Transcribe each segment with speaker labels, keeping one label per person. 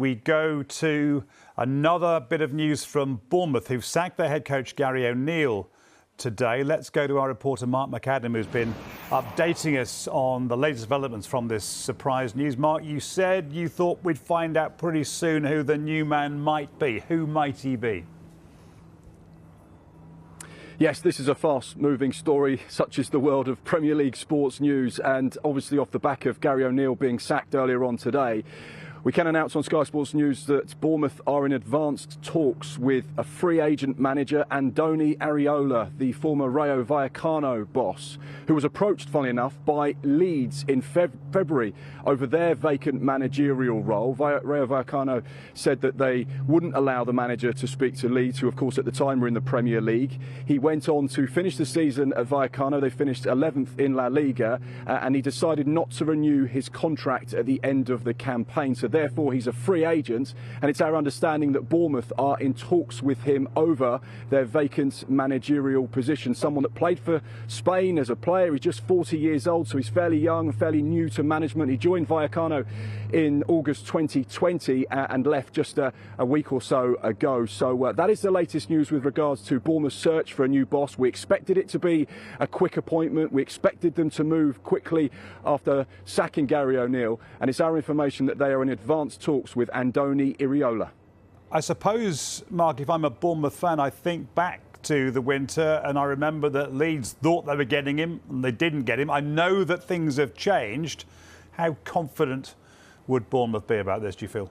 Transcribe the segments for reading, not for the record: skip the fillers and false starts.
Speaker 1: we go to another bit of news from Bournemouth, who've sacked their head coach Gary O'Neill today. Let's go to our reporter Mark McAdam, who's been updating us on the latest developments from this surprise news. Mark, you said you thought we'd find out pretty soon who the new man might be. Who might he be?
Speaker 2: Yes, this is a fast-moving story, such as the world of Premier League sports news, and obviously off the back of Gary O'Neill being sacked earlier on today. We can announce on Sky Sports News that Bournemouth are in advanced talks with a free agent manager, Andoni Iraola, the former Rayo Vallecano boss, who was approached, funnily enough, by Leeds in February over their vacant managerial role. Rayo Vallecano said that they wouldn't allow the manager to speak to Leeds, who of course at the time were in the Premier League. He went on to finish the season at Vallecano. They finished 11th in La Liga, and he decided not to renew his contract at the end of the campaign. So therefore, he's a free agent, and it's our understanding that Bournemouth are in talks with him over their vacant managerial position. Someone that played for Spain as a player. He's just 40 years old, so he's fairly young and fairly new to management. He joined Vallecano in August 2020 and left just a week or so ago. So that is the latest news with regards to Bournemouth's search for a new boss. We expected it to be a quick appointment. We expected them to move quickly after sacking Gary O'Neill, and it's our information that they are in advanced talks with Andoni Iraola.
Speaker 1: I suppose, Mark, if I'm a Bournemouth fan, I think back to the winter and I remember that Leeds thought they were getting him and they didn't get him. I know that things have changed. How confident would Bournemouth be about this, do you feel?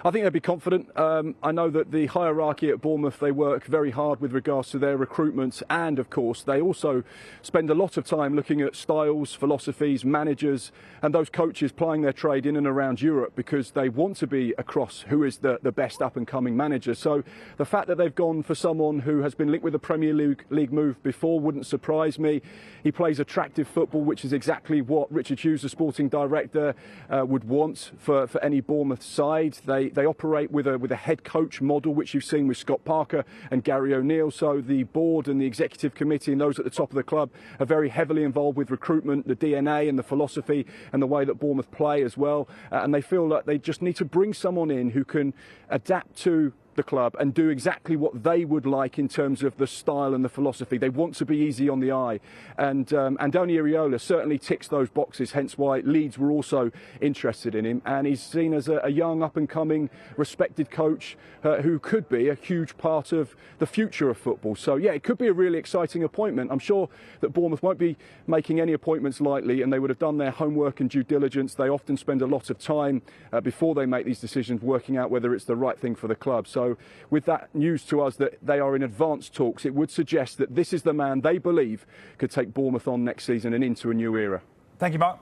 Speaker 2: I think they'd be confident. I know that the hierarchy at Bournemouth, they work very hard with regards to their recruitment, and of course they also spend a lot of time looking at styles, philosophies, managers and those coaches plying their trade in and around Europe, because they want to be across who is the best up and coming manager. So the fact that they've gone for someone who has been linked with a Premier League move before wouldn't surprise me. He plays attractive football, which is exactly what Richard Hughes, the sporting director, would want for any Bournemouth side. They operate with a head coach model, which you've seen with Scott Parker and Gary O'Neill. So the board and the executive committee and those at the top of the club are very heavily involved with recruitment, the DNA and the philosophy and the way that Bournemouth play as well. And they feel that they just need to bring someone in who can adapt to the club and do exactly what they would like in terms of the style and the philosophy. They want to be easy on the eye, and Andoni Iraola certainly ticks those boxes, hence why Leeds were also interested in him, and he's seen as a young up and coming respected coach who could be a huge part of the future of football. So yeah, it could be a really exciting appointment. I'm sure that Bournemouth won't be making any appointments lightly, and they would have done their homework and due diligence. They often spend a lot of time before they make these decisions working out whether it's the right thing for the club. So with that news to us that they are in advanced talks, it would suggest that this is the man they believe could take Bournemouth on next season and into a new era.
Speaker 1: Thank you, Mark.